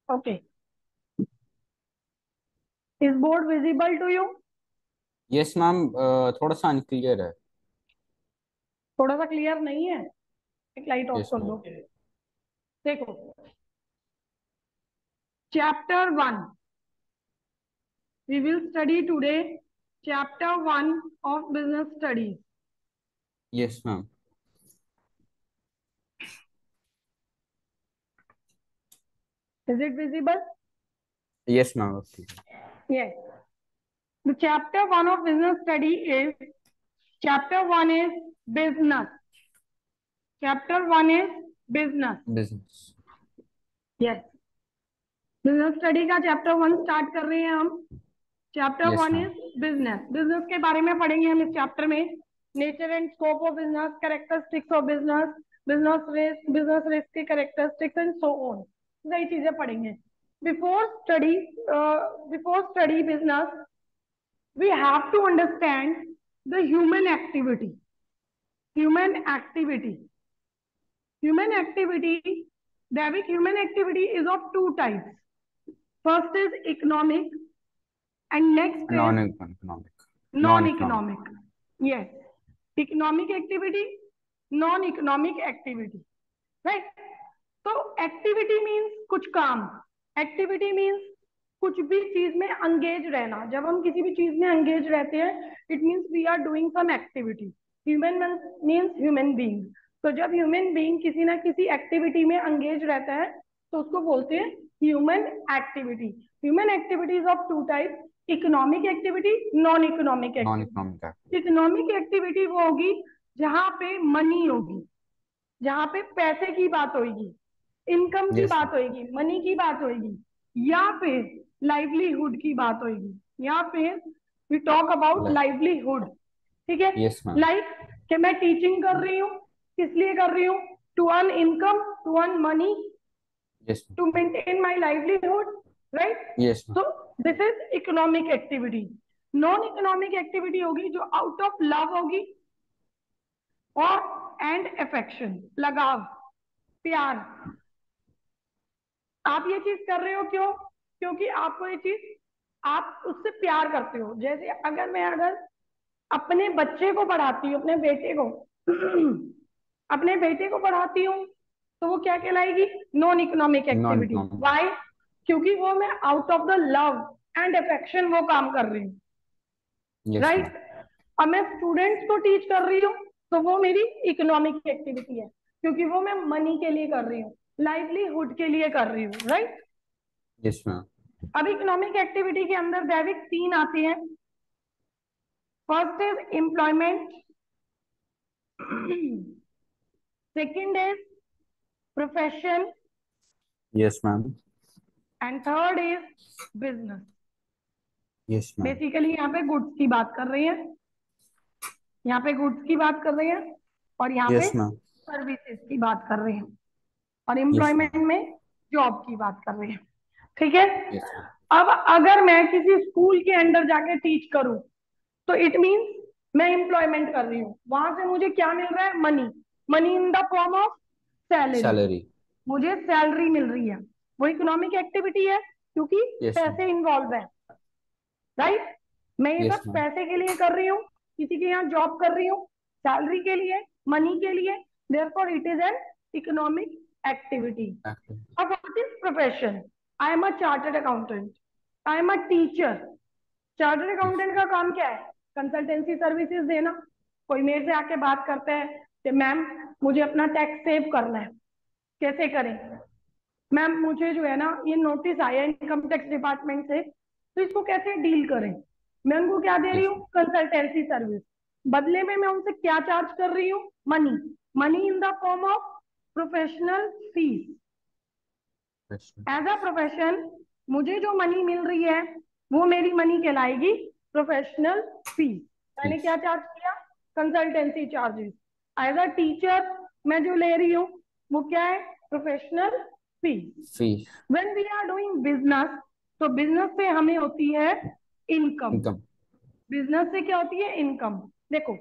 Okay. Is board visible to you? Yes ma'am, थोड़ा सा unclear है। थोड़ा सा क्लियर नहीं है? एक लाइट ऑफ यस कर मैम। दो। देखो, chapter one, we will study today chapter 1 of business studies. Yes ma'am. Is it visible? Yes ma'am, okay. Yes. The chapter 1 of business study is, chapter 1 is business. Chapter 1 is business. Business. Yes. Business study का chapter 1 start कर रहे हैं हम। Chapter yes 1 ma'am. Is business. Business के बारे में पढ़ेंगे हम इस चैप्टर में। Nature and scope of business, characteristics of business, business risk के कैरेक्टरिस्टिक्स एंड सो ऑन, कई चीजें पढ़ेंगे। Before study before study business, we have to understand the human activity. Human activity. Human activity, Davik, human activity is of two types. First is economic and next is non economic. Non economic. non-economic. Yes. Economic activity, non-economic activity. Right? तो activity means कुछ काम, activity means कुछ भी चीज में अंगेज रहना। जब हम किसी भी चीज में अंगेज रहते हैं, it means we are doing some activity. Human means human being. तो जब ह्यूमन बीइंग किसी ना किसी एक्टिविटी में अंगेज रहता है तो उसको बोलते हैं human activity. Human activities of two type, economic activity, non economic non activity. Economic activity. Economic activity वो होगी जहां पे मनी होगी, जहां पे पैसे की बात होगी, इनकम की यस बात मैम। होगी, मनी की बात होगी, या फिर लाइवलीहुड की बात होगी, या फिर वी टॉक अबाउट लाइवलीहुड। ठीक है? Yes ma'am. लाइक कि मैं टीचिंग कर रही हूँ, किस लिए कर रही हूँ? To earn income, to earn money, yes ma'am. To maintain my livelihood, right? Yes ma'am. So this is economic activity. Non economic activity होगी जो आउट ऑफ लव होगी और एंड अफेक्शन, लगाव, प्यार। आप ये चीज कर रहे हो क्यों? क्योंकि आपको ये चीज, आप उससे प्यार करते हो। जैसे अगर अपने बच्चे को पढ़ाती हूँ, अपने बेटे को अपने बेटे को पढ़ाती हूँ, तो वो क्या कहलाएगी? Non economic non activity. Economic. Why? क्योंकि वो मैं out of the love and affection वो काम कर रही हूँ। Yes ma'am. राइट? अब मैं स्टूडेंट्स को टीच कर रही हूँ, तो वो मेरी इकोनॉमिक एक्टिविटी है, क्योंकि वो मैं मनी के लिए कर रही हूँ, लाइवलीहुड के लिए कर रही हूँ। राइट? Yes ma'am. अब इकोनॉमिक एक्टिविटी के अंदर दैविक तीन आते हैं। First is employment, second is profession, yes ma'am. And third is business. Yes ma'am. Basically यहाँ पे गुड्स की बात कर रहे हैं, यहाँ पे गुड्स की बात कर रहे हैं, और यहाँ पे यस मैम। सर्विसेज की बात कर रहे हैं, और यस मैम। एम्प्लॉयमेंट में जॉब की बात कर रहे हैं। ठीक है? Yes ma'am. अब अगर मैं किसी स्कूल के अंदर जाके टीच करूं, तो इट मीन्स मैं एम्प्लॉयमेंट कर रही हूँ। वहां से मुझे क्या मिल रहा है? Money. Money in the form of salary. Salary. मुझे सैलरी मिल रही है, वो इकोनॉमिक एक्टिविटी है, क्योंकि यस मैम। पैसे इन्वॉल्व है। राइट? मैं ये यस सब मैम। पैसे के लिए कर रही हूँ, किसी के यहाँ जॉब कर रही हूँ, सैलरी के लिए, मनी के लिए। Therefore it is an economic activity. अब what is profession? I am a chartered accountant, I am a teacher. Chartered yes. Accountant का काम क्या है? कंसल्टेंसी सर्विसेज देना। कोई मेरे से आके बात करता है कि मैम मुझे अपना टैक्स सेव करना है, कैसे करें? मैम मुझे जो है ना ये नोटिस आया इनकम टैक्स डिपार्टमेंट से, तो इसको कैसे डील करें? मैं उनको क्या दे रही यस हूँ? Consultancy service. बदले में मैं उनसे क्या चार्ज कर रही हूँ? Money. Money in the form of professional fees. Ma'am. As a profession मुझे जो मनी मिल रही है वो मेरी मनी कहलाएगी प्रोफेशनल फीस। मैंने फीस। क्या चार्ज किया? Consultancy charges. As a teacher मैं जो ले रही हूँ वो क्या है? Professional fees. Fees. When we are doing business, तो बिजनेस से हमें होती है इनकम। इनकम। बिजनेस से क्या होती है? इनकम। देखो,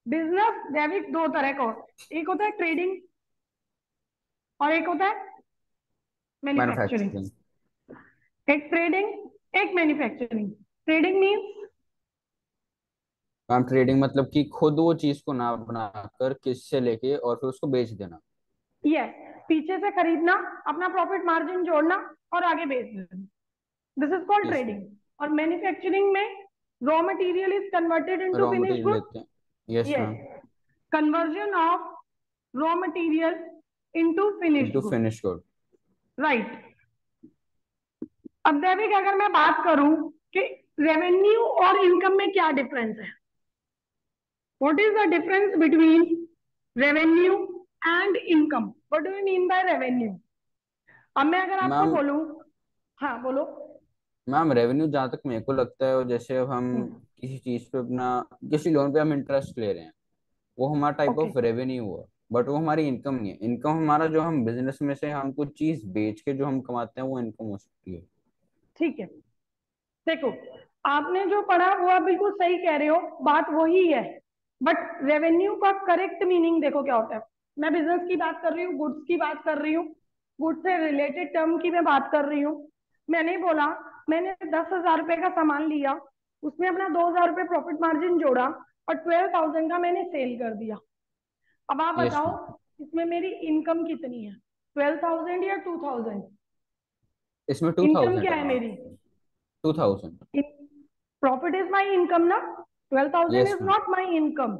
बिजनेस दैविक दो तरह का होता है, एक होता है ट्रेडिंग और एक होता है मैन्युफैक्चरिंग। मैन्युफैक्चरिंग। एक ट्रेडिंग, एक manufacturing. Trading means, ma'am trading मतलब कि खुद वो चीज को ना बनाकर किससे लेके और फिर उसको बेच देना। ये पीछे से खरीदना, अपना प्रॉफिट मार्जिन जोड़ना और आगे बेच देना, this is called yes ma'am. Trading. और मैन्युफैक्चरिंग में raw material is converted into raw finish material good. लेते हैं। Yes yes, ma'am. Conversion of raw material into finished into good, finish good. Right. अब दैविक अगर मैं बात करूं कि रेवेन्यू और इनकम में क्या डिफरेंस है, what is the difference between revenue and income, what do you mean by revenue? अब मैं अगर आपको मैम बोलूं, हाँ बोलो। मैम रेवेन्यू जहाँ तक मेरे को लगता है, और जैसे अब हम किसी चीज पे अपना किसी लोन पे हम इंटरेस्ट ले रहे हैं, वो हमारा टाइप ओके, ऑफ रेवेन्यू हुआ। बट वो हमारी इनकम नहीं है। इनकम हमारा जो हम बिजनेस में से हम कुछ चीज बेच के जो हम कमाते हैं वो इनकम हो सकती है। ठीक है। देखो, आपने जो पढ़ा वो आप बिल्कुल सही कह रहे हो, बात वही है। बट रेवेन्यू का करेक्ट मीनिंग देखो क्या होता है। मैं बिजनेस की बात कर रही हूँ, गुड्स की बात कर रही हूँ, गुड्स से रिलेटेड टर्म की मैं बात कर रही हूँ। मैंने बोला, मैंने 10,000 रुपए का सामान लिया, उसमें अपना 2,000 रुपए प्रॉफिट मार्जिन जोड़ा और 12,000 का मैंने सेल कर दिया। अब आप यस बताओ, मैम। इसमें मेरी इनकम कितनी है, 12,000 या 2,000? इसमें टू इनकम थाउजेंड क्या है है मैम। मेरी? 2000। प्रॉफिट इज माई इनकम ना, 12,000 yes is ma'am. Not my income,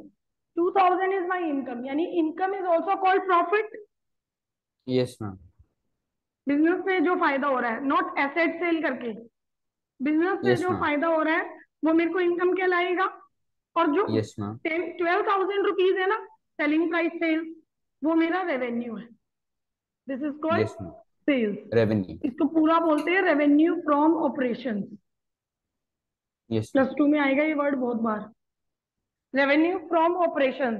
2,000 is my income, यानी income is also called profit. Yes ma'am. Business से जो फायदा हो रहा है, नॉट एसेट सेल करके, बिजनेस से यस जो मैम। फायदा हो रहा है वो मेरे को इनकम कहलाएगा। और जो यस मैम। 12,000 रुपीज है ना, सेलिंग प्राइस सेल्स, वो मेरा रेवेन्यू है, this is called yes ma'am. Sales. Revenue. इसको पूरा बोलते हैं revenue from operation. Yes ma'am. Plus two में आएगा ये वर्ड बहुत बार, रेवेन्यू फ्रॉम ऑपरेशन।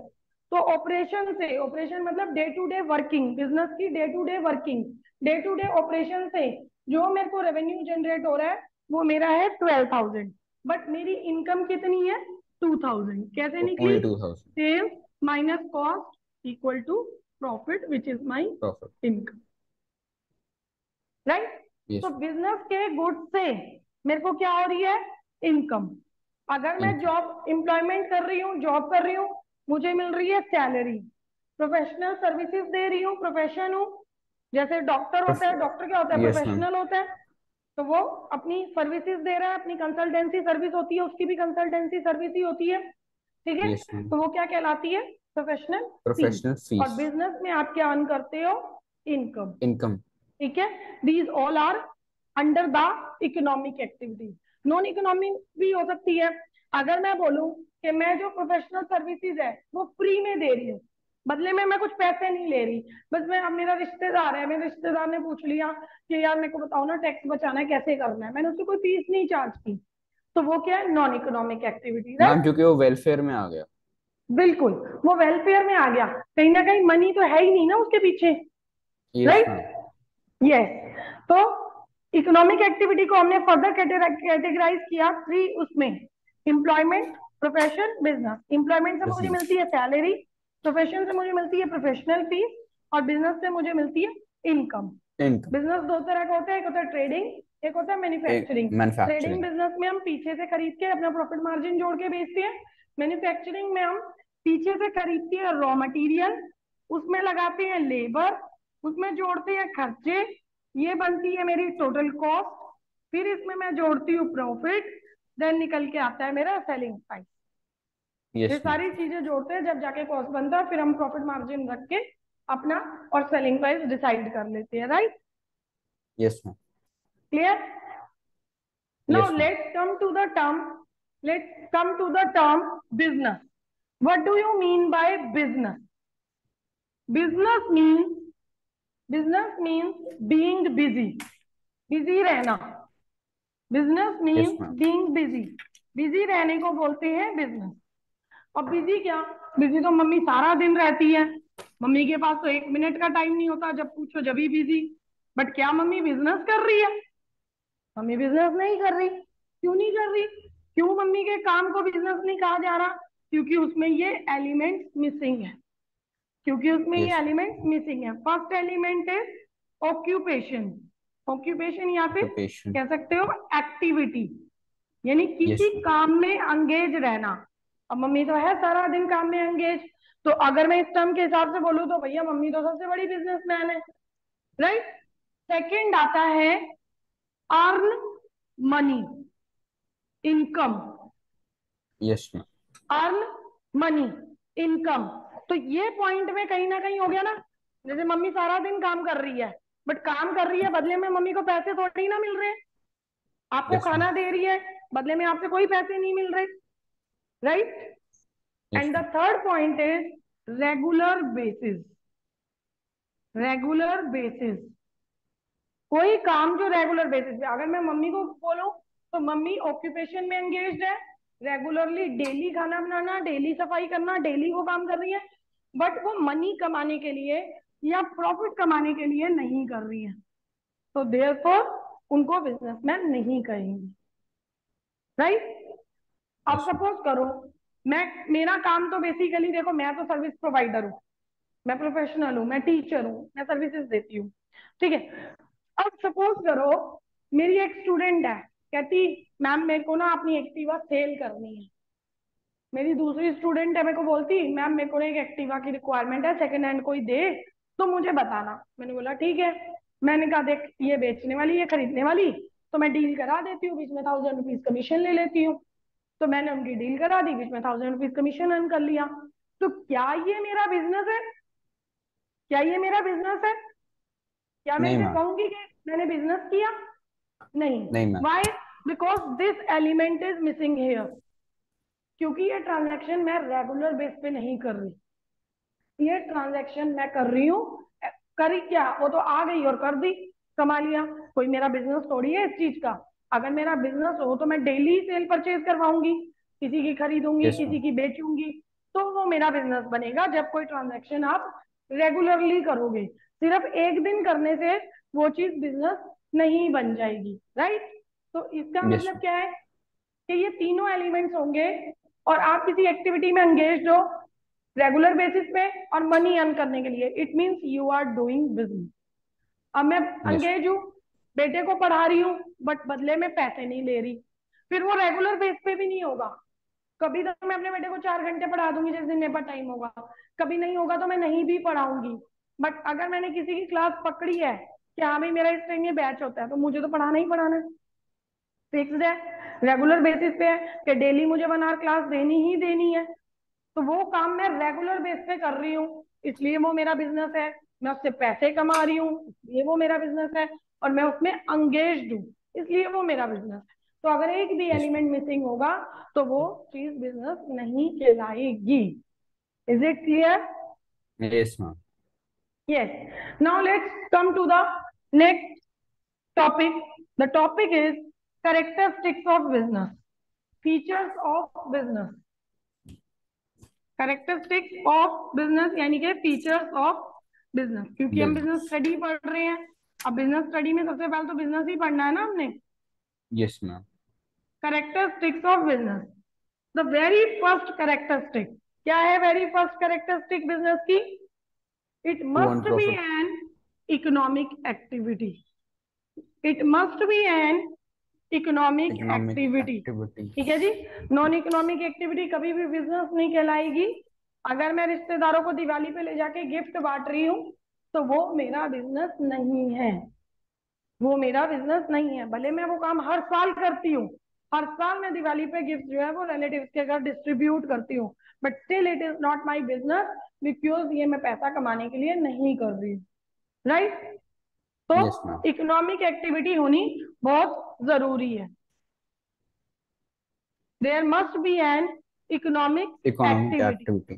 तो ऑपरेशन से, ऑपरेशन मतलब day to day working, business की day to day working, day to day operation से जो मेरे को रेवेन्यू जनरेट हो रहा है वो मेरा है 12,000। बट मेरी इनकम कितनी है? 2,000। कैसे निकली? Only 2000। Sales minus cost equal to profit which is my profit. Income, right. Yes तो बिजनेस के गुड्स से मेरे को क्या हो रही है? इनकम। अगर मैं इनकम। जॉब एम्प्लॉयमेंट कर रही हूँ, जॉब कर रही हूँ, मुझे मिल रही है सैलरी। प्रोफेशनल सर्विसेज दे रही हूँ, प्रोफेशन हूँ, जैसे डॉक्टर होता है, डॉक्टर क्या होता है? Yes ma'am. प्रोफेशनल होता है। तो वो अपनी सर्विसेज दे रहा है, अपनी कंसल्टेंसी सर्विस होती है, उसकी भी कंसल्टेंसी सर्विस ही होती है, ठीक है। Yes ma'am. तो वो क्या कहलाती है? Professional fees. प्रोफेशनल और फीस। बिजनेस में आप क्या अर्न करते हो? Income, income. ठीक है। These all are under the economic activity. Non economic भी हो सकती है। अगर मैं बोलूं कि मैं जो प्रोफेशनल सर्विसेज है वो फ्री में दे रही हूँ, बदले में मैं कुछ पैसे नहीं ले रही, बस मैं, अब मेरा रिश्तेदार है, मेरे रिश्तेदार ने पूछ लिया कि यार मेरे को बताओ ना टैक्स बचाना है कैसे करना है, मैंने उससे कोई फीस नहीं चार्ज की, तो वो क्या है? Non economic activity, ma'am right. क्योंकि वो वेलफेयर में आ गया। बिल्कुल, वो वेलफेयर में आ गया, कहीं ना कहीं मनी तो है ही नहीं ना उसके पीछे, यस मैम। राइट। यस। तो इकोनॉमिक एक्टिविटी को हमने फर्दर कैटेगराइज किया थ्री उसमें, एम्प्लॉयमेंट, प्रोफेशन, बिजनेस। एम्प्लॉयमेंट से मुझे बिजनेस। मिलती है सैलरी, प्रोफेशन से मुझे मिलती है प्रोफेशनल फीस, और बिजनेस से मुझे मिलती है इनकम। इनकम। बिजनेस दो तरह का होता है, एक होता है ट्रेडिंग, एक होता है एक मैन्युफैक्चरिंग। Trading manufacturing. बिजनेस में हम पीछे से खरीद के अपना प्रॉफिट मार्जिन जोड़ के बेचते हैं। मैन्युफैक्चरिंग में हम पीछे से खरीदते हैं रॉ मटेरियल, उसमें लगाते हैं लेबर, उसमें जोड़ते हैं खर्चे, ये बनती है मेरी टोटल कॉस्ट, फिर इसमें मैं जोड़ती हूँ प्रॉफिट, देन निकल के आता है मेरा सेलिंग प्राइस। ये यस मैम। सारी चीजें जोड़ते हैं, जब जाके कॉस्ट बनता है, फिर हम प्रॉफिट मार्जिन रख के अपना और सेलिंग प्राइस डिसाइड कर लेते हैं, right. Yes ma'am. Clear? Now yes ma'am. let's come to the term business. What do you mean by business? Business means business means being busy. Busy रहना. Business yes means ma'am. being busy. Busy रहने को बोलते हैं business. और busy क्या? Busy तो mummy सारा दिन रहती है, मम्मी के पास तो 1 मिनट का टाइम नहीं होता, जब पूछो जब ही बिजी। बट क्या मम्मी बिजनेस कर रही है? मम्मी बिजनेस नहीं कर रही। क्यों नहीं कर रही? क्यों मम्मी के काम को बिजनेस नहीं कहा जा रहा? क्योंकि उसमें ये एलिमेंट मिसिंग है, क्योंकि उसमें ये यस। एलिमेंट मिसिंग है। First element is occupation, occupation या फिर ऑक्यूपेशन। कह सकते हो एक्टिविटी, यानी यस किसी काम में अंगेज रहना। अब मम्मी तो है सारा दिन काम में अंगेज, तो अगर मैं इस टर्म के हिसाब से बोलूँ तो भैया मम्मी तो सबसे बड़ी बिजनेसमैन है, राइट। सेकंड आता है earn money, income, yes ma'am. Earn money, income. तो ये पॉइंट में कहीं ना कहीं हो गया ना, जैसे मम्मी सारा दिन काम कर रही है, बट काम कर रही है बदले में मम्मी को पैसे थोड़ी ना मिल रहे हैं। आपको यस मैम। खाना दे रही है, बदले में आपसे कोई पैसे नहीं मिल रहे, right. Yes and the ma'am. Third point is regular basis, regular basis, कोई काम जो रेगुलर बेसिस पे, अगर मैं मम्मी को बोलूं तो मम्मी ऑक्यूपेशन में एंगेज है, रेगुलरली डेली खाना बनाना, डेली सफाई करना, डेली वो काम कर रही है, बट वो मनी कमाने के लिए या प्रॉफिट कमाने के लिए नहीं कर रही है, तो देयरफॉर उनको बिजनेसमैन नहीं कहेंगे, राइट। अब यस मैम। सपोज करो मैं, मेरा काम तो बेसिकली देखो, मैं तो सर्विस प्रोवाइडर हूँ, मैं प्रोफेशनल हूँ, मैं टीचर हूँ, मैं सर्विसेज देती हूँ, ठीक है। अब सपोज करो मेरी एक स्टूडेंट है, कहती मैम मेरे को ना अपनी एक्टिवा सेल करनी है। मेरी दूसरी स्टूडेंट है, मेरे को बोलती मैम मेरे को एक एक्टिवा की रिक्वायरमेंट है, सेकंड हैंड कोई दे तो मुझे बताना। मैंने बोला ठीक है। मैंने कहा देख ये बेचने वाली, ये खरीदने वाली, तो मैं डील करा देती हूँ, बीच में 1000 रुपीज कमीशन ले लेती हूँ। तो मैंने उनकी डील करा दी, बीच में 1000 रुपीज कमीशन अर्न कर लिया। तो क्या ये मेरा बिजनेस है? क्या ये मेरा बिजनेस है? क्या मैं नहीं इसे मैम। कहूंगी कि मैंने बिजनेस किया? नहीं। नहीं ma'am. Why? Because this element is missing here, क्योंकि ये ट्रांजैक्शन मैं रेगुलर बेस पे नहीं कर रही। ये ट्रांजैक्शन मैं कर रही हूँ, करी क्या, वो तो आ गई और कर दी, कमा लिया। कोई मेरा बिजनेस थोड़ी है इस चीज का। अगर मेरा बिजनेस हो तो मैं डेली सेल परचेज करवाऊंगी, किसी की खरीदूंगी, यस किसी मैम। की बेचूंगी, तो वो मेरा बिजनेस बनेगा जब कोई ट्रांजैक्शन आप रेगुलरली करोगे। सिर्फ एक दिन करने से वो चीज बिजनेस नहीं बन जाएगी, राइट। तो इसका यस मतलब मैम। क्या है कि ये तीनों एलिमेंट्स होंगे और आप किसी एक्टिविटी में एंगेज हो रेगुलर बेसिस पे और मनी अर्न करने के लिए, it means you are doing business. अब मैं यस एंगेज हूँ, बेटे को पढ़ा रही हूँ, बट बदले में पैसे नहीं ले रही, फिर वो रेगुलर बेस पे भी नहीं होगा। कभी तो मैं अपने बेटे को 4 घंटे पढ़ा दूंगी जिस दिन मेरे पास टाइम होगा, कभी नहीं होगा तो मैं नहीं भी पढ़ाऊंगी। बट अगर मैंने किसी की क्लास पकड़ी है कि हाँ भाई मेरा इस टाइम ये बैच होता है, तो मुझे तो पढ़ाना ही पढ़ाना है, फिक्स्ड है, रेगुलर बेसिस पे है कि डेली मुझे 1 आवर क्लास देनी ही देनी है। तो वो काम मैं रेगुलर बेस पे कर रही हूँ, इसलिए वो मेरा बिजनेस है। मैं उससे पैसे कमा रही हूँ, इसलिए वो मेरा बिजनेस है। और मैं उसमें अंगेज हूँ, इसलिए वो मेरा बिजनेस है। तो अगर एक भी यस एलिमेंट मिसिंग होगा तो वो चीज बिजनेस नहीं कहलाएगी। Is it clear? Ma'am. Yes ma'am. Yes. Now let's come to the next topic. The topic is characteristics of business, features of business, characteristics of business यानी कि features of business, क्योंकि हम बिजनेस बिजनेस। स्टडी पढ़ रहे हैं। अब business study में सबसे पहले तो बिजनेस ही पढ़ना है ना हमने। Yes ma'am. characteristics of business, the very first characteristic, क्या है वेरी फर्स्ट कैरेक्टरिस्टिक बिजनेस की? It to earn must be profit. An economic activity, it must be an economic economic activity. Activity. ठीक है जी। Non economic activity कभी भी business नहीं कहलाएगी। अगर मैं रिश्तेदारों को दिवाली पे ले जाके गिफ्ट बांट रही हूँ तो वो मेरा बिजनेस नहीं है, वो मेरा बिजनेस नहीं है। भले मैं वो काम हर साल करती हूँ, हर साल मैं दिवाली पे गिफ्ट जो है वो रिलेटिव्स के घर डिस्ट्रीब्यूट करती हूँ, but still it is not my business, because ये मैं पैसा कमाने के लिए नहीं कर रही हूँ, राइट। तो यस मैम। इकोनॉमिक एक्टिविटी होनी बहुत जरूरी है। There must be an economic economic activity. Activity.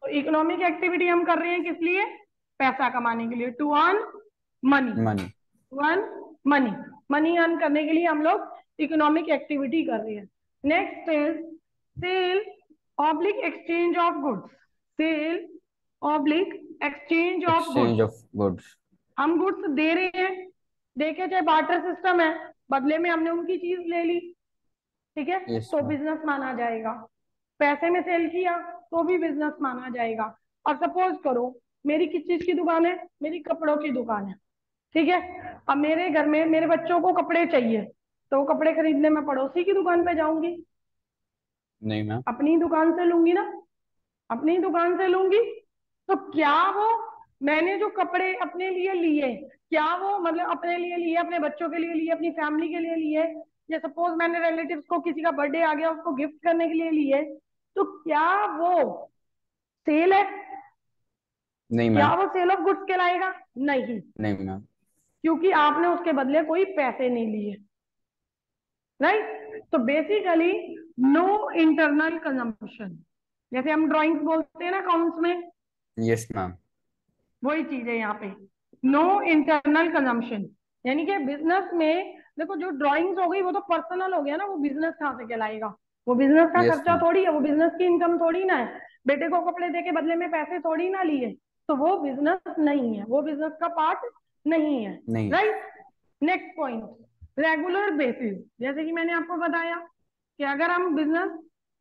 तो इकोनॉमिक एक्टिविटी हम कर रहे हैं किस लिए? पैसा कमाने के लिए, to earn money, money. To earn money. Money earn करने के लिए हम लोग इकोनॉमिक एक्टिविटी कर रहे हैं। Next is sale oblique exchange of goods, sale oblique exchange of exchange goods. Of goods. हम गुड्स दे रहे हैं, देखे चाहे बार्टर सिस्टम है, बदले में हमने उनकी चीज ले ली, ठीक है, यस तो मैम। बिजनेस माना जाएगा। पैसे में सेल किया तो भी बिजनेस माना जाएगा। अब सपोज करो मेरी किस चीज की दुकान है? मेरी कपड़ों की दुकान है, ठीक है। अब मेरे घर में मेरे बच्चों को कपड़े चाहिए, तो वो कपड़े खरीदने मैं पड़ोसी की दुकान पे जाऊंगी? नहीं मैम। अपनी दुकान से लूंगी ना, अपनी दुकान से लूंगी। तो क्या वो, मैंने जो कपड़े अपने लिए लिए, क्या वो मतलब अपने लिए लिए, अपने बच्चों के लिए लिए, अपनी फैमिली के लिए लिए, या सपोज मैंने रिलेटिव्स को किसी का बर्थडे आ गया उसको गिफ्ट करने के लिए लिए, तो क्या वो सेल है? नहीं क्या मैम। वो सेल ऑफ गुड्स कहलाएगा? नहीं, नहीं मैम। क्योंकि आपने उसके बदले कोई पैसे नहीं लिए। राइट? तो बेसिकली नो इंटरनल कंजम्पशन, जैसे हम ड्राइंग्स बोलते हैं ना अकाउंट्स में, यस मैम। वही चीज है यहाँ पे। नो इंटरनल कंजम्पशन, यानी कि बिजनेस में देखो जो ड्राइंग्स हो गई वो तो पर्सनल हो गया ना, वो बिजनेस कहाँ से कहलाएगा? वो बिजनेस का यस खर्चा मैम। थोड़ी है, वो बिजनेस की इनकम थोड़ी ना है। बेटे को कपड़े दे के बदले में पैसे थोड़ी ना लिए, तो वो बिजनेस नहीं है, वो बिजनेस का पार्ट नहीं है। नहीं। Right? Next point, regular basis. जैसे कि मैंने आपको बताया कि अगर हम बिजनेस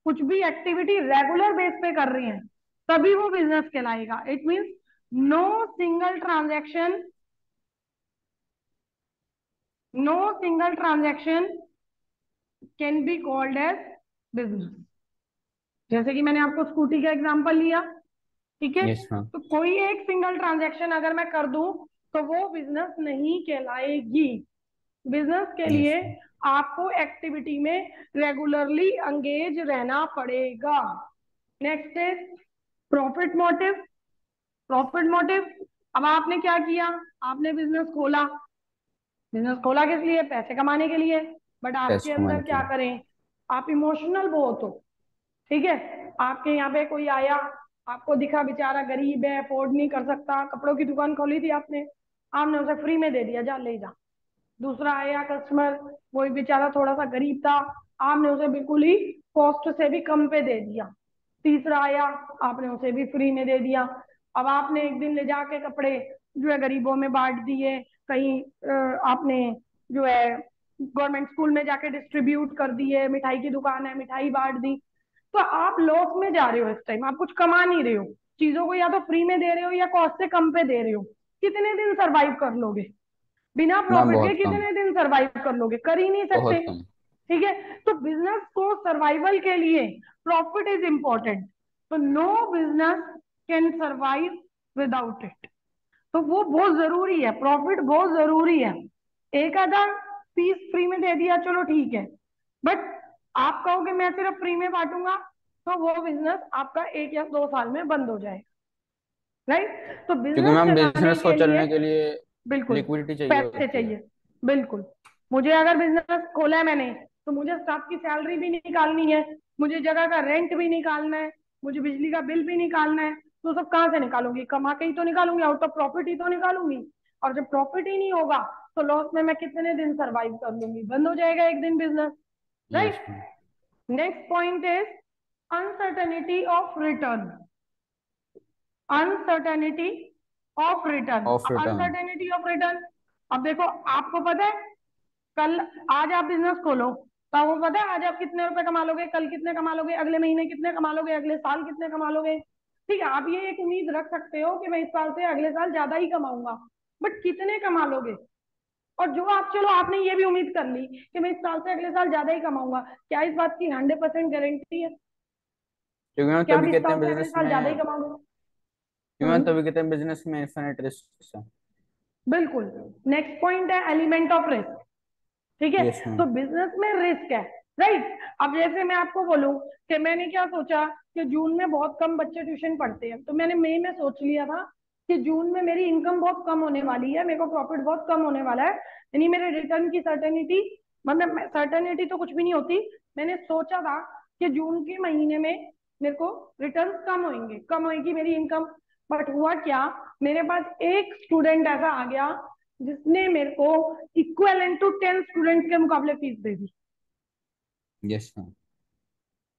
कुछ भी एक्टिविटी रेगुलर बेस पे कर रहे हैं तभी वो बिजनेस कहलाएगा। It means no single transaction, no single transaction can be called as business. जैसे कि मैंने आपको स्कूटी का एग्जांपल लिया, ठीक है, यस मैम। तो कोई एक सिंगल ट्रांजैक्शन अगर मैं कर दूं तो वो बिजनेस नहीं कहलाएगी। बिजनेस के यस लिए मैम। आपको एक्टिविटी में रेगुलरली एंगेज रहना पड़ेगा। Next is profit motive. Profit motive, अब आपने क्या किया, आपने बिजनेस खोला, बिजनेस खोला किस लिए? पैसे कमाने के लिए। बट आपके पैसे कमाने अंदर के क्या लिए। करें, आप इमोशनल बहुत हो। ठीक है, आपके यहाँ पे कोई आया, आपको दिखा बेचारा गरीब है, अफोर्ड नहीं कर सकता, कपड़ों की दुकान खोली थी आपने, आपने उसे फ्री में दे दिया, जा ले जा। दूसरा आया कस्टमर, वो बेचारा थोड़ा सा गरीब था, आपने उसे बिल्कुल ही कॉस्ट से भी कम पे दे दिया। तीसरा आया, आपने उसे भी फ्री में दे दिया। अब आपने एक दिन ले जाके कपड़े जो है गरीबों में बांट दिए, कहीं आपने जो है गवर्नमेंट स्कूल में जाके डिस्ट्रीब्यूट कर दिए, मिठाई की दुकान है मिठाई बांट दी। तो आप लॉस में जा रहे हो, इस टाइम आप कुछ कमा नहीं रहे हो, चीजों को या तो फ्री में दे रहे हो या कॉस्ट से कम पे दे रहे हो। कितने दिन सरवाइव कर लोगे? बिना मैम प्रॉफिट के बहुत कम। कितने दिन सरवाइव कर लोगे? कर ही नहीं सकते। बहुत कम। ठीक है, तो बिजनेस को सर्वाइवल के लिए प्रॉफिट इज इंपॉर्टेंट। तो no business can survive without it. तो वो बहुत जरूरी है, प्रॉफिट बहुत जरूरी है। एक आधा पीस फ्री में दे दिया चलो ठीक है, बट आप कहोगे मैं सिर्फ फ्री में बांटूंगा, तो वो बिजनेस आपका 1 या 2 साल में बंद हो जाएगा। राइट? तो क्योंकि बिजनेस मैम चलाने बिजनेस को के लिए चलने के लिए बिल्कुल लिक्विडिटी चाहिए पैसे होती है। चाहिए। बिल्कुल, मुझे अगर बिजनेस खोला है मैंने, तो मुझे स्टाफ की सैलरी भी निकालनी है, मुझे जगह का रेंट भी निकालना है, मुझे बिजली का बिल भी निकालना है। तो सब कहाँ से निकालूंगी? कमा के ही तो निकालूंगी, आउट ऑफ प्रॉफिट ही तो निकालूंगी। और जब प्रॉफिट ही नहीं होगा तो लॉस में मैं कितने दिन सरवाइव कर लूंगी? बंद हो जाएगा एक दिन business. Yes right? Ma'am. Next point is uncertainty of return. Uncertainty of return. Of अब रिटर्न। अनसर्टेनिटी ऑफ रिटर्न, अब देखो आपको पता है कल, आज आप बिजनेस खोलो तो आपको पता है आज आप कितने रुपए कमा लोगे, कल कितने कमा लोगे, अगले महीने कितने कमा लोगे, अगले साल कितने कमा लोगे। ठीक है, आप ये एक उम्मीद रख सकते हो कि मैं इस साल से अगले साल ज्यादा ही कमाऊंगा, बट कितने कमा लोगे? और जो आप, चलो आपने ये भी उम्मीद कर ली कि मैं इस साल से अगले साल ज्यादा ही कमाऊंगा, क्या इस बात की 100% गारंटी है क्योंकि मैम कि आप तभी इस कहते साल हैं से अगले बिजनेस साल ज्यादा ही में कमाओगे? क्योंकि मैम तभी कहते हैं बिजनेस में इन्फिनिट रिस्क है। बिल्कुल। नेक्स्ट पॉइंट है एलिमेंट ऑफ रिस्क। ठीक है, यस तो मैम। बिजनेस में रिस्क है। राइट? अब जैसे मैं आपको बोलूं कि मैंने क्या सोचा कि जून में बहुत कम बच्चे ट्यूशन पढ़ते हैं, तो मैंने मई में सोच लिया था कि जून में मेरी इनकम बहुत कम होने वाली है, मेरे को प्रॉफिट बहुत कम होने वाला है, यानी मेरे रिटर्न की सर्टेनिटी, मतलब सर्टेनिटी तो कुछ भी नहीं होती। मैंने सोचा था कि जून के महीने में मेरे को रिटर्न कम होंगे, कम होगी मेरी इनकम। बट हुआ क्या, मेरे पास एक स्टूडेंट ऐसा आ गया जिसने मेरे को इक्वल टू 10 स्टूडेंट्स के मुकाबले फीस दे दी। Yes ma'am.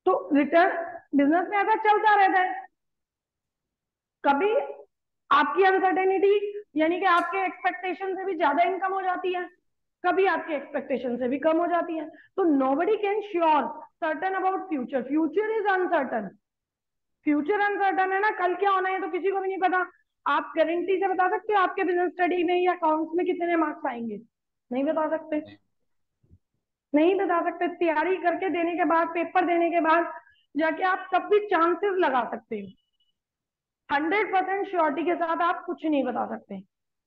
तो रिटर्न बिजनेस में ऐसा चलता रहता है। कभी आपकी अनसर्टेनिटी यानी कि आपके एक्सपेक्टेशन से भी ज्यादा इनकम हो जाती है, कभी आपके एक्सपेक्टेशन से भी कम हो जाती है। तो nobody can sure certain about future, future is uncertain. Future uncertain है ना, कल क्या होना है तो किसी को भी नहीं पता। आप गारंटी से बता सकते हो आपके बिजनेस स्टडी में या अकाउंट्स में कितने मार्क्स आएंगे? नहीं बता सकते, नहीं बता सकते। तैयारी करके देने के बाद, पेपर देने के बाद जाके आप तब भी चांसेस लगा सकते हो। 100% श्योरिटी के साथ आप कुछ नहीं बता सकते।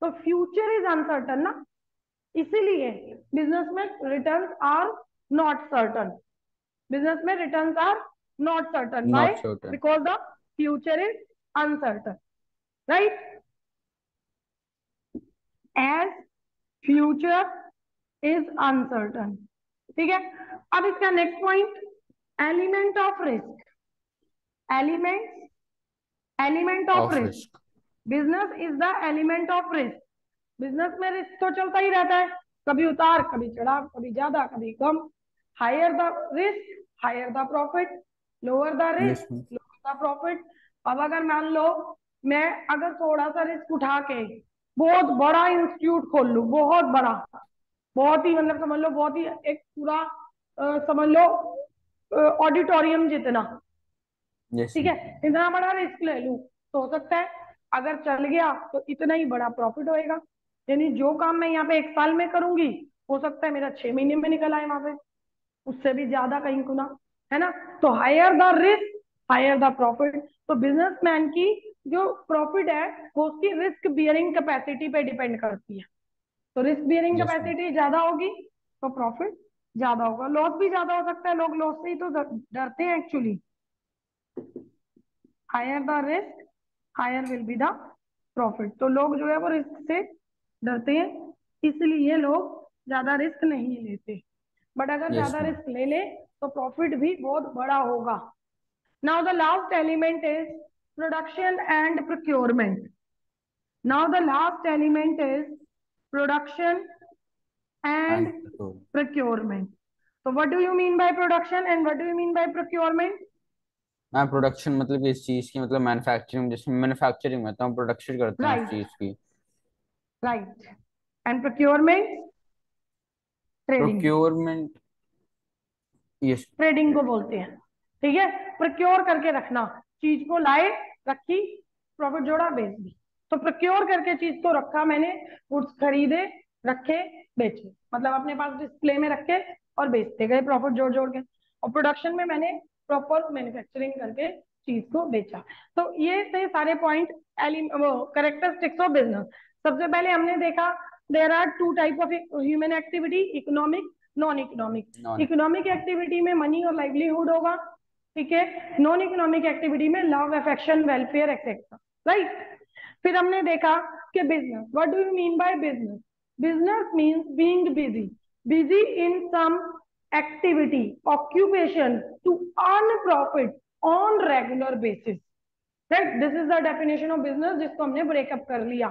तो फ्यूचर इज अनसर्टन ना, इसीलिए बिजनेस में returns are not certain. Business में returns are not certain, by not certain. Because the future is uncertain, right? As future is uncertain. ठीक है, अब इसका next point, element of risk. Element element of of risk. Risk. Business is the element of risk. Business में risk तो चलता ही रहता है, कभी उतार कभी चढ़ाव, कभी ज्यादा कभी कम। Higher the risk higher the profit, lower the yes risk ma'am. Lower the profit. अब अगर मान लो मैं अगर थोड़ा सा रिस्क उठा के बहुत बड़ा इंस्टीट्यूट खोल लूं, बहुत बड़ा, बहुत ही मतलब समझ लो बहुत ही एक पूरा समझ लो ऑडिटोरियम जितना, यस ठीक है, मैम। इतना बड़ा रिस्क ले लूं तो हो सकता है अगर चल गया तो इतना ही बड़ा प्रॉफिट होएगा। यानी जो काम मैं यहाँ पे 1 साल में करूंगी हो सकता है मेरा 6 महीने में निकल आए वहां पे, उससे भी ज्यादा कहीं गुना, है ना? तो higher the risk higher the profit. तो बिजनेसमैन की जो प्रॉफिट है वो उसकी रिस्क बियरिंग कैपेसिटी पे डिपेंड करती है। तो risk bearing yes ma'am. Capacity ज्यादा होगी तो प्रॉफिट ज्यादा होगा। लॉस भी ज्यादा हो सकता है, लोग लॉस से ही तो डरते हैं actually. Higher the risk higher will be the profit. तो लोग जो है वो रिस्क से डरते हैं, इसलिए लोग ज्यादा रिस्क नहीं लेते। बट अगर यस ज्यादा मैम। रिस्क ले ले तो प्रॉफिट भी बहुत बड़ा होगा। Now the last element is production and procurement. Now the last element is production and and procurement. So what do you mean by production and what do you mean by procurement? मैं production मतलब कि इस चीज की मतलब manufacturing, जिसमें manufacturing करता हूँ, प्रोडक्शन करता हूँ उस Right, चीज की। right. And procurement, trading. Procurement. Yes. Trading को बोलते हैं, ठीक है। प्रोक्योर करके रखना, चीज को लाए, रखी, प्रॉफिट जोड़ा, बेच दी। तो प्रोक्योर करके चीज को रखा मैंने, गुड्स खरीदे, रखे, बेचे, मतलब अपने पास डिस्प्ले में रखे और बेचते गए प्रॉफिट जोड़ जोड़ के। और प्रोडक्शन में मैंने प्रॉपर मैन्युफैक्चरिंग करके चीज को बेचा। तो ये थे सारे पॉइंट, वो कैरेक्टरिस्टिक्स ऑफ बिजनेस। सबसे पहले हमने देखा there are 2 type of human activity, economic, non economic. Non. Economic activity में मनी और लाइवलीहुड होगा, ठीक है। नॉन इकोनॉमिक एक्टिविटी में love, affection, welfare etcetera, right. फिर हमने देखा कि business, what do you mean by business? Business means being busy, busy in some activity, occupation to earn profit on regular basis, right. This is the definition of business जिसको हमने breakup कर लिया।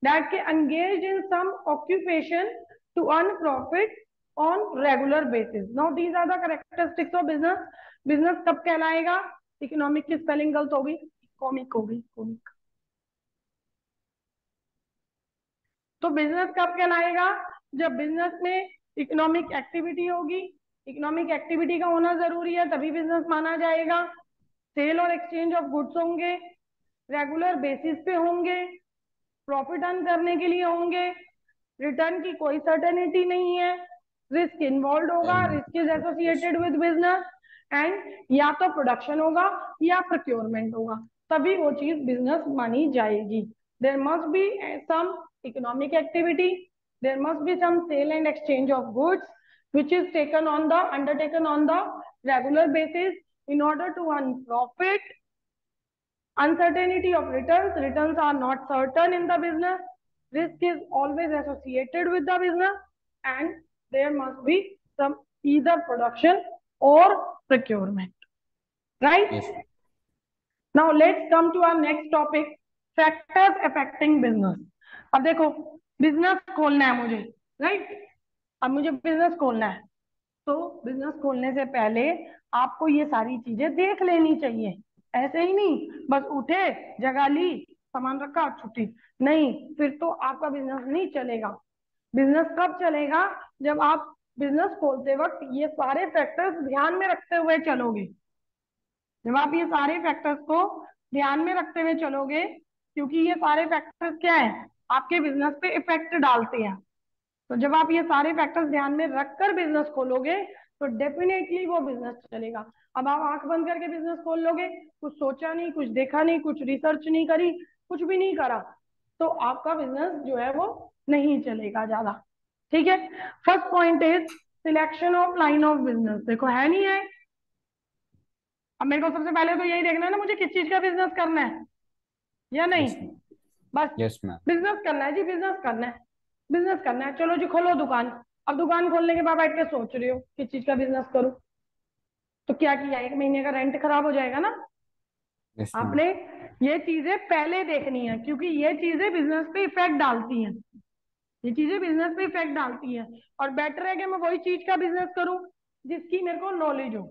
That के engaged in some occupation to earn profit on regular basis. Now these are the characteristics of business. Business कब कहलाएगा? Economic की spelling गलत होगी, कॉमिक होगी, कॉमिक। तो बिजनेस कब कहलाएगा? जब बिजनेस में इकोनॉमिक एक्टिविटी होगी। इकोनॉमिक एक्टिविटी का होना जरूरी है तभी बिजनेस माना जाएगा। सेल और एक्सचेंज ऑफ गुड्स होंगे, रेगुलर बेसिस पे होंगे, प्रॉफिट अर्न करने के लिए होंगे, रिटर्न की कोई सर्टेनिटी नहीं है, रिस्क इन्वॉल्व होगा, risk is associated with business, and या तो प्रोडक्शन होगा या प्रोक्योरमेंट होगा, तभी वो चीज बिजनेस मानी जाएगी। There must be some economic activity, there must be some sale and exchange of goods which is undertaken on the regular basis in order to earn profit. Uncertainty of returns are not certain in the business, risk is always associated with the business, and there must be some either production or procurement, right? Yes. Now let's come to our next topic, factors affecting business. अब देखो, business खोलना है मुझे, right? अब मुझे business खोलना है, तो बिजनेस खोलने से पहले आपको ये सारी चीजें देख लेनी चाहिए। ऐसे ही नहीं बस उठे, जगह ली, सामान रखा, छुट्टी, नहीं, फिर तो आपका बिजनेस नहीं चलेगा। बिजनेस कब चलेगा? जब आप बिजनेस खोलते वक्त ये सारे फैक्टर्स ध्यान में रखते हुए चलोगे। जब आप ये सारे फैक्टर्स को ध्यान में रखते हुए चलोगे क्योंकि ये सारे फैक्टर्स क्या है, आपके बिजनेस पे इफेक्ट डालते हैं। तो जब आप ये सारे फैक्टर्स ध्यान में रखकर बिजनेस खोलोगे तो डेफिनेटली वो बिजनेस चलेगा। अब आप आंख बंद करके बिजनेस खोल लोगे, कुछ सोचा नहीं, कुछ देखा नहीं, कुछ रिसर्च नहीं करी, कुछ भी नहीं करा, तो आपका बिजनेस जो है वो नहीं चलेगा ज्यादा। ठीक है। First point is selection of line of business. देखो है नहीं है, अब मेरे को सबसे पहले तो यही देखना है ना, मुझे किस चीज का बिजनेस करना है या नहीं। Yes ma'am. बस यस मैम। बिजनेस करना है जी, बिजनेस करना है, बिजनेस करना है, चलो जी खोलो दुकान। अब दुकान खोलने के बाद बैठ के सोच रहे हो किस चीज का बिजनेस करूं, तो क्या किया, 1 महीने का रेंट खराब हो जाएगा ना। Yes ma'am. आपने ये चीजें पहले देखनी है, क्योंकि ये चीजें बिजनेस पे इफेक्ट डालती हैं, ये चीजें बिजनेस पे इफेक्ट डालती हैं। और बेटर है कि मैं वही चीज का बिजनेस करूं जिसकी मेरे को नॉलेज हो,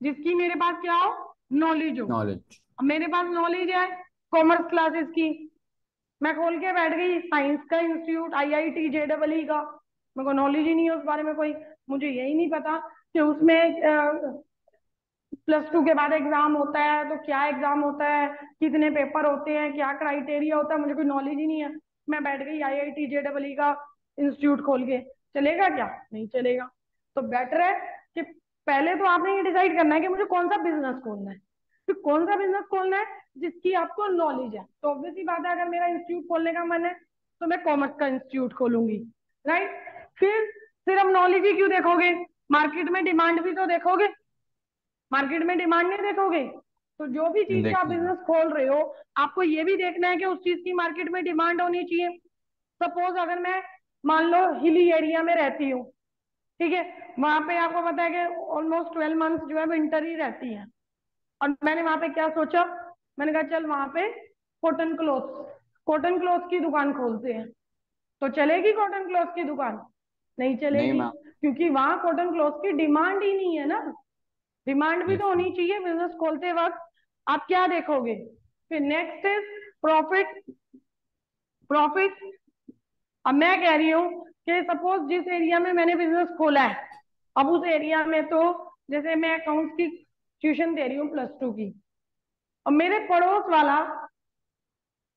जिसकी मेरे पास क्या हो, नॉलेज हो। नॉलेज। अब मेरे पास नॉलेज है कॉमर्स क्लासेस की, मैं खोल के बैठ गई साइंस का इंस्टीट्यूट, आईआईटी जेडबलई का, मेरे को नॉलेज ही नहीं है उस बारे में कोई, मुझे यही नहीं पता कि उसमें +2 के बाद एग्जाम होता है, तो क्या एग्जाम होता है, कितने पेपर होते हैं, क्या क्राइटेरिया होता है, मुझे कोई नॉलेज ही नहीं है। मैं बैठ गई आईआईटी जेडबलई का इंस्टीट्यूट खोल के, चलेगा क्या, नहीं चलेगा। तो बेटर है कि पहले तो आपने ये डिसाइड करना है कि मुझे कौन सा बिजनेस खोलना है, तो कौन सा बिजनेस खोलना है जिसकी आपको नॉलेज है। तो ऑब्वियस सी बात है, अगर मेरा इंस्टीट्यूट खोलने का मन है तो मैं कॉमर्स का इंस्टीट्यूट खोलूंगी, राइट। फिर सिर्फ नॉलेज ही क्यों देखोगे, मार्केट में डिमांड भी तो देखोगे, मार्केट में डिमांड नहीं देखोगे। तो जो भी चीज का आप देखिए मैम। बिजनेस खोल रहे हो, आपको ये भी देखना है कि उस चीज की मार्केट में डिमांड होनी चाहिए। सपोज अगर मैं मान लो हिली एरिया में रहती हूँ, ठीक है, वहां पे आपको पता है कि ऑलमोस्ट 12 मंथ्स जो है विंटर ही रहती है, और मैंने वहां पे क्या सोचा, मैंने कहा चल वहां पे कॉटन क्लॉथ, कॉटन क्लॉथ की दुकान खोलते हैं। तो चलेगी कॉटन क्लॉथ की दुकान, नहीं नहीं चलेगी, मैम। क्योंकि वहां कॉटन क्लॉथ की डिमांड ही नहीं है ना। डिमांड भी तो यस होनी मैम। चाहिए बिजनेस खोलते वक्त। आप क्या देखोगे, फिर नेक्स्ट इज प्रॉफिट, प्रॉफिट। अब मैं कह रही हूँ कि सपोज जिस एरिया में मैंने बिजनेस खोला है, अब उस एरिया में तो जैसे मैं अकाउंट्स की ट्यूशन दे रही हूँ +2 की, और मेरे पड़ोस वाला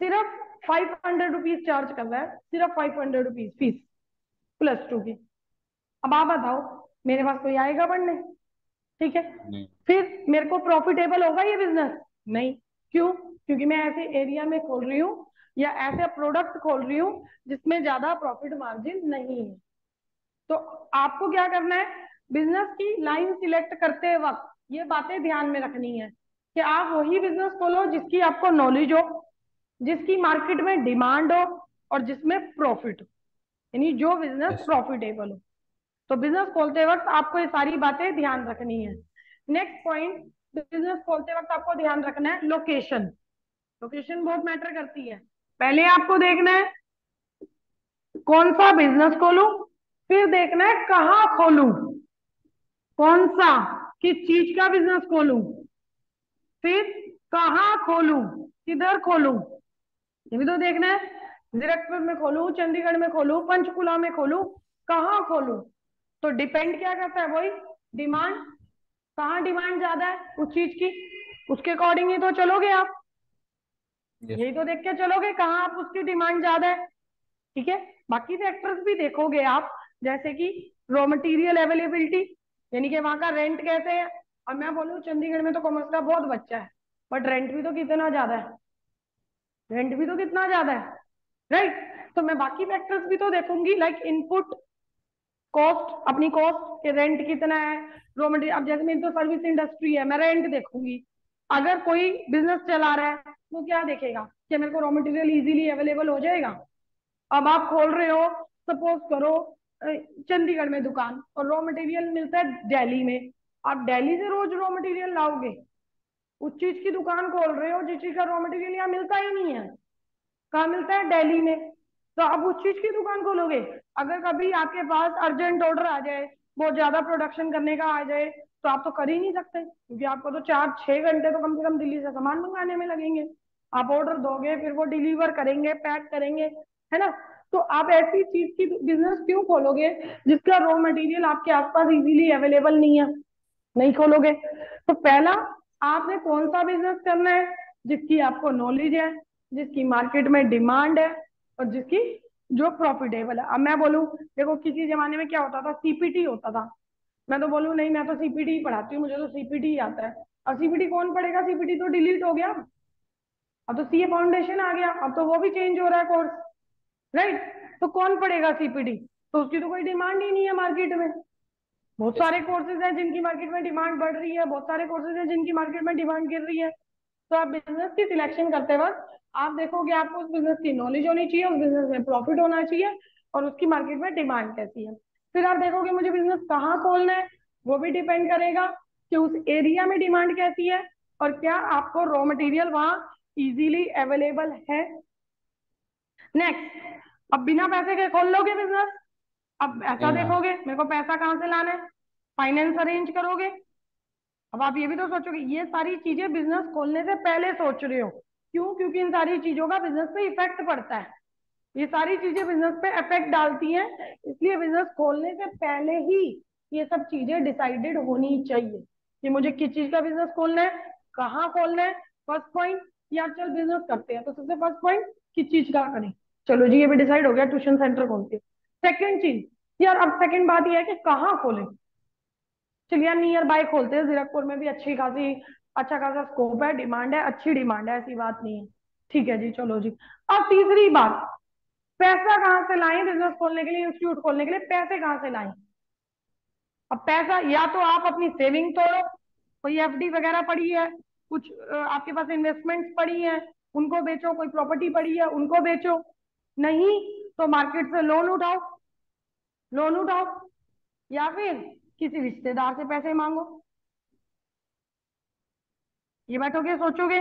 सिर्फ 500 रुपीज चार्ज कर रहा है, सिर्फ 500 रुपीज फीस +2 की। अब आप बताओ मेरे पास कोई आएगा पढ़ने, ठीक है। नहीं। फिर मेरे को प्रॉफिटेबल होगा ये बिजनेस, नहीं। क्यों, क्योंकि मैं ऐसे एरिया में खोल रही हूँ या ऐसे प्रोडक्ट खोल रही हूँ जिसमें ज्यादा प्रॉफिट मार्जिन नहीं है। तो आपको क्या करना है, बिजनेस की लाइन सिलेक्ट करते वक्त ये बातें ध्यान में रखनी है कि आप वही बिजनेस खोलो जिसकी आपको नॉलेज हो, जिसकी मार्केट में डिमांड हो, और जिसमें प्रॉफिट हो, यानी जो बिजनेस यस मैम। प्रॉफिटेबल हो। तो बिजनेस खोलते वक्त आपको ये सारी बातें ध्यान रखनी है। नेक्स्ट पॉइंट, बिजनेस खोलते वक्त आपको ध्यान रखना है लोकेशन। लोकेशन बहुत मैटर करती है। पहले आपको देखना है कौन सा बिजनेस खोलूं, फिर देखना है कहाँ खोलूं, कौन सा, किस चीज का बिजनेस खोलूं, फिर कहाँ खोलूं, किधर खोलूं, ये भी तो देखना है। जीरकपुर में खोलूं, चंडीगढ़ में खोलूं, पंचकुला में खोलूं, कहाँ खोलूं। तो डिपेंड क्या करता है, वही डिमांड, कहाँ डिमांड ज्यादा है उस चीज की, उसके अकॉर्डिंग ही तो चलोगे आप, यस यही तो देख के चलोगे कहाँ आप उसकी डिमांड ज्यादा है। ठीक है। बाकी फैक्टर्स भी देखोगे आप, जैसे कि रॉ मटेरियल अवेलेबिलिटी, यानी कि वहां का रेंट कैसे है। और मैं बोलूँ चंडीगढ़ में तो कॉमर्स का बहुत बच्चा है, बट रेंट भी तो कितना ज्यादा है, रेंट भी तो कितना ज्यादा है, राइट। तो मैं बाकी फैक्टर्स भी तो देखूंगी, लाइक इनपुट कॉस्ट, अपनी कॉस्ट के रेंट कितना है, रॉ मटेरियल। अब जैसे मेरी तो सर्विस इंडस्ट्री है, मैं रेंट देखूंगी। अगर कोई बिजनेस चला रहा है वो क्या देखेगा कि मेरे को रॉ मटेरियल इजीली अवेलेबल हो जाएगा। अब आप खोल रहे हो, सपोज करो चंडीगढ़ में दुकान, और रॉ मटेरियल मिलता है दिल्ली में, आप दिल्ली से रोज रॉ मटेरियल लाओगे, उस चीज की दुकान खोल रहे हो जिस चीज का रॉ मटेरियल यहाँ मिलता ही नहीं है, कहाँ मिलता है, दिल्ली में। तो आप उस चीज की दुकान खोलोगे। अगर कभी आपके पास अर्जेंट ऑर्डर आ जाए, बहुत ज्यादा प्रोडक्शन करने का आ जाए, तो आप तो कर ही नहीं सकते, क्योंकि आपको तो 4-6 घंटे तो कम से कम दिल्ली से सामान मंगाने में लगेंगे। आप ऑर्डर दोगे, फिर वो डिलीवर करेंगे, पैक करेंगे, है ना। तो आप ऐसी चीज की बिजनेस क्यों खोलोगे जिसका रॉ मटेरियल आपके आसपास इजीली अवेलेबल नहीं है, नहीं खोलोगे। तो पहला, आपने कौन सा बिजनेस करना है जिसकी आपको नॉलेज है, जिसकी मार्केट में डिमांड है और जिसकी जो प्रॉफिटेबल है। अब मैं बोलूं, देखो किसी जमाने में क्या होता था, सीपीटी होता था। मैं तो बोलूं नहीं, मैं तो सीपीटी ही पढ़ाती हूँ, मुझे तो सीपीटी ही आता है। अब सीपीटी कौन पढ़ेगा, सीपीटी तो डिलीट हो गया। अब तो सीए फाउंडेशन आ गया, अब तो वो भी चेंज हो रहा है कोर्स, राइट। तो कौन पढ़ेगा सीपीटी, तो उसकी तो कोई डिमांड ही नहीं है मार्केट में। बहुत यस। सारे कोर्सेज हैं जिनकी मार्केट में डिमांड बढ़ रही है, बहुत सारे कोर्सेज हैं जिनकी मार्केट में डिमांड गिर रही है। तो आप बिजनेस की सिलेक्शन करते वक्त आप देखोगे आपको उस बिजनेस की नॉलेज होनी चाहिए, उस बिजनेस में प्रॉफिट होना चाहिए, और उसकी मार्केट में डिमांड कैसी है। फिर आप देखोगे मुझे बिजनेस कहाँ खोलना है, वो भी डिपेंड करेगा कि उस एरिया में डिमांड कैसी है, और क्या आपको रॉ मटेरियल वहां इजीली अवेलेबल है। नेक्स्ट, अब बिना पैसे के खोल लोगे बिजनेस। अब ऐसा नहीं मैम। देखोगे मेरे को पैसा कहाँ से लाना है, फाइनेंस अरेंज करोगे। अब आप ये भी तो सोचोगे, ये सारी चीजें बिजनेस खोलने से पहले सोच रहे हो। क्यों? क्योंकि इन सारी चीजों का बिजनेस पे इफेक्ट पड़ता है। ये सारी चीजें बिजनेस पे इफेक्ट डालती हैं, इसलिए बिजनेस खोलने से पहले ही ये सब चीजें डिसाइडेड होनी चाहिए कि मुझे किस चीज का बिजनेस खोलना है, कहाँ खोलना है। फर्स्ट पॉइंट, यार चल बिजनेस करते हैं, तो सबसे फर्स्ट पॉइंट किस चीज का करें। चलो जी, ये भी डिसाइड हो गया, ट्यूशन सेंटर खोलते हैं। सेकेंड चीज, यार अब सेकेंड बात ये है कि कहाँ खोलें। चलिए यार नियर बाय खोलते हैं, जीरकपुर में भी अच्छी खासी अच्छा खासा स्कोप है, डिमांड है, अच्छी डिमांड है, ऐसी बात नहीं है। ठीक है जी, चलो जी। अब तीसरी बात, पैसा कहाँ से लाएं बिजनेस खोलने के लिए, इंस्टीट्यूट खोलने के लिए पैसे कहाँ से लाएं। अब पैसा या तो आप अपनी सेविंग तोड़ो, कोई एफडी वगैरह पड़ी है, कुछ आपके पास इन्वेस्टमेंट्स पड़ी है, उनको बेचो, कोई प्रॉपर्टी पड़ी है उनको बेचो। नहीं तो मार्केट से लोन उठाओ, लोन उठाओ, या फिर किसी रिश्तेदार से पैसे मांगो। ये बैठोगे सोचोगे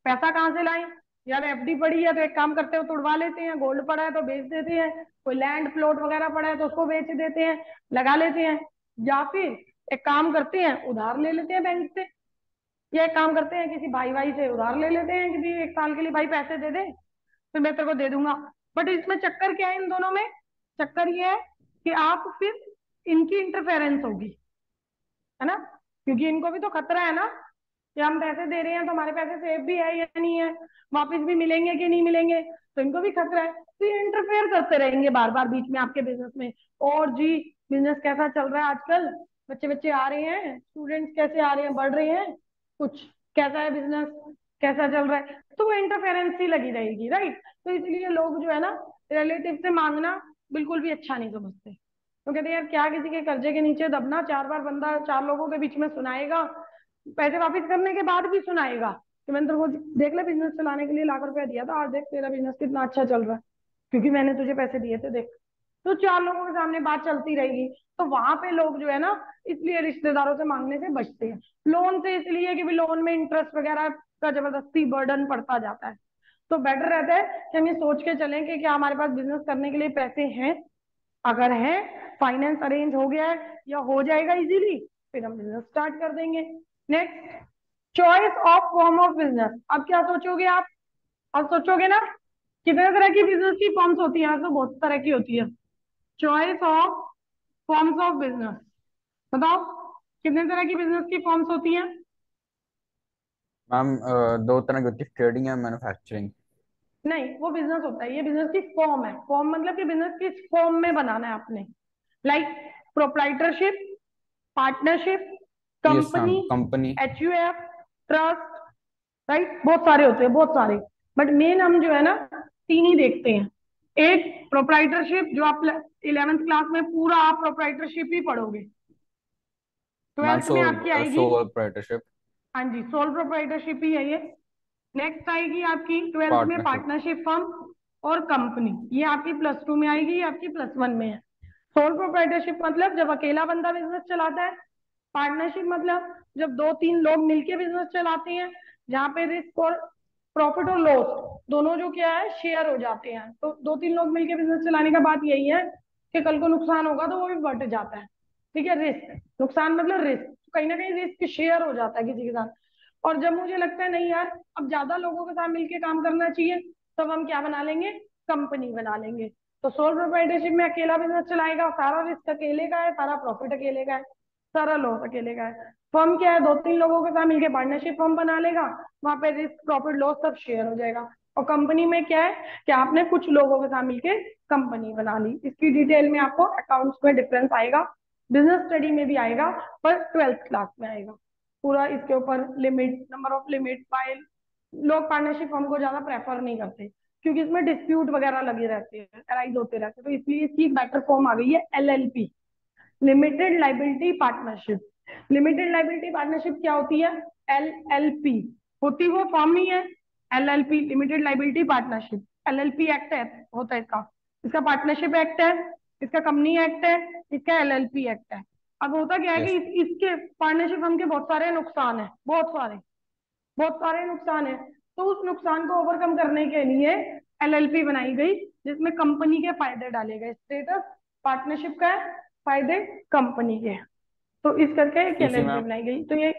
पैसा कहाँ से लाएं। यार एफडी पड़ी है तो एक काम करते हो, तुड़वा लेते हैं, गोल्ड पड़ा है तो बेच देते हैं, कोई लैंड प्लॉट वगैरह पड़ा है तो उसको बेच देते हैं, लगा लेते हैं। या फिर एक काम करते हैं, उधार ले लेते हैं बैंक से, या एक काम करते हैं किसी भाई भाई से उधार ले लेते हैं कि भी एक साल के लिए भाई पैसे दे दे, फिर मैं तेरे को दे दूंगा। बट इसमें चक्कर क्या है इन दोनों में, चक्कर ये है कि आप फिर इनकी इंटरफेरेंस होगी, है ना। क्योंकि इनको भी तो खतरा है ना कि हम पैसे दे रहे हैं तो हमारे पैसे सेफ भी है या नहीं है, वापस भी मिलेंगे कि नहीं मिलेंगे, तो इनको भी खतरा है। तो ये इंटरफेयर करते रहेंगे बार बार बीच में आपके बिजनेस में। और जी बिजनेस कैसा चल रहा है आजकल, बच्चे बच्चे आ रहे हैं, स्टूडेंट्स कैसे आ रहे हैं, बढ़ रहे हैं, कुछ कैसा है बिजनेस, कैसा चल रहा है, तो वो इंटरफेरेंस ही लगी रहेगी, राइट। तो इसलिए लोग जो है ना, रिलेटिव से मांगना बिल्कुल भी अच्छा नहीं समझते। तो कहते हैं यार क्या किसी के कर्जे के नीचे दबना, चार बार बंदा चार लोगों के बीच में सुनाएगा, पैसे वापस करने के बाद भी सुनाएगा कि मैंने तेरे को देख ले बिजनेस चलाने के लिए लाख रुपया दिया था, आज देख तेरा बिजनेस कितना अच्छा चल रहा है, क्योंकि मैंने तुझे पैसे दिए थे देख। तो चार लोगों के सामने बात चलती रहेगी। तो वहां पे लोग जो है ना, इसलिए रिश्तेदारों से मांगने से बचते हैं। लोन से इसलिए कि भी लोन में इंटरेस्ट वगैरह का जबरदस्ती बर्डन पड़ता जाता है। तो बेटर रहता है कि हम ये सोच के चलें कि क्या हमारे पास बिजनेस करने के लिए पैसे हैं, अगर है, फाइनेंस अरेंज हो गया है या हो जाएगा इजीली, फिर हम बिजनेस स्टार्ट कर देंगे। Next, choice of form of business. अब क्या सोचोगे आप, अब सोचोगे ना कितने तरह की बिजनेस की फॉर्म्स होती हैं, तो बहुत तरह की होती है। Choice of forms of business, बताओ कितने तरह की बिजनेस की फॉर्म्स होती हैं। मैम दो तरह की होती है, ट्रेडिंग या मैन्युफैक्चरिंग। नहीं, वो बिजनेस होता है, ये बिजनेस की फॉर्म है। फॉर्म मतलब कि बिजनेस किस फॉर्म में बनाना है आपने, like proprietorship, partnership, yes ma'am, company, company. HUF, trust, right. बहुत सारे होते हैं, बहुत सारे। बट मेन हम जो है ना तीन ही देखते हैं। एक प्रोप्राइटरशिप, जो आप 11th क्लास में पूरा आप प्रोप्राइटरशिप ही पढ़ोगे, मैम 12th में सोल आपकी आएगी। Sole proprietorship. हाँ जी, सोल प्रोप्राइटरशिप ही है ये। नेक्स्ट आएगी आपकी 12th में पार्टनरशिप। पार्टनरशिप फर्म और कंपनी, ये आपकी +2 में आएगी, ये आपकी +1 में है। सोल प्रोप्राइटरशिप मतलब जब अकेला बंदा बिजनेस चलाता है। पार्टनरशिप मतलब जब दो तीन लोग मिलके बिजनेस चलाते हैं, जहाँ पे रिस्क और प्रॉफिट और लॉस दोनों जो क्या है शेयर हो जाते हैं। तो दो तीन लोग मिलके बिजनेस चलाने का बात यही है कि कल को नुकसान होगा तो वो भी बट जाता है। ठीक है, रिस्क, नुकसान मतलब रिस्क, कहीं ना कहीं रिस्क शेयर हो जाता है किसी के साथ। और जब मुझे लगता है नहीं यार अब ज्यादा लोगों के साथ मिलके काम करना चाहिए, तब हम क्या बना लेंगे, कंपनी बना लेंगे। तो सोल प्रोप्राइटरशिप में अकेला बिजनेस चलाएगा, सारा रिस्क अकेले का है, सारा प्रॉफिट अकेले का है, सारा लॉस अकेले का है। फर्म क्या है, दो तीन लोगों के साथ मिलकर पार्टनरशिप फर्म बना लेगा, वहां पे रिस्क प्रॉफिट लॉस सब शेयर हो जाएगा। और कंपनी में क्या है कि आपने कुछ लोगों के साथ मिलके कंपनी बना ली। इसकी डिटेल में आपको अकाउंट्स में डिफरेंस आएगा, बिजनेस स्टडी में भी आएगा, पर 12th क्लास में आएगा पूरा। इसके ऊपर limit, number of limit, file, लोग पार्टनरशिप फर्म को ज्यादा प्रेफर नहीं करते क्योंकि इसमें डिस्प्यूट वगैरह लगे रहते हैं, अराइज होते रहते हैं, तो इसलिए इसकी बेटर फॉर्म आ गई है LLP, limited liability partnership. Limited liability partnership क्या होती है? LLP होती वो फॉर्म ही है, LLP limited liability partnership. LLP act है होता है इसका, इसका पार्टनरशिप एक्ट है, इसका कंपनी एक्ट है, इसका LLP एक्ट है। अब होता क्या है कि यस। इसके पार्टनरशिप फर्म के बहुत सारे नुकसान है, बहुत सारे नुकसान है। तो उस नुकसान को ओवरकम करने के लिए LLP बनाई गई, जिसमें कंपनी के फायदे डाले गए। स्टेटस पार्टनरशिप का है, फायदे कंपनी के, तो इस करके एक टीसी LLP मैम, बनाई गई। तो ये,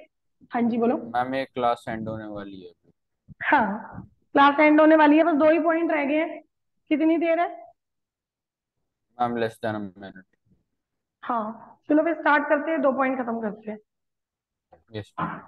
हाँ जी बोलो। मैम एक क्लास एंड होने वाली है। हाँ, क्लास एंड होने वाली है, बस 2 ही पॉइंट रह गए हैं। कितनी देर है? Ma'am less than a minute. हाँ, चलो फिर स्टार्ट करते हैं, 2 पॉइंट खत्म करते हैं। Yes ma'am.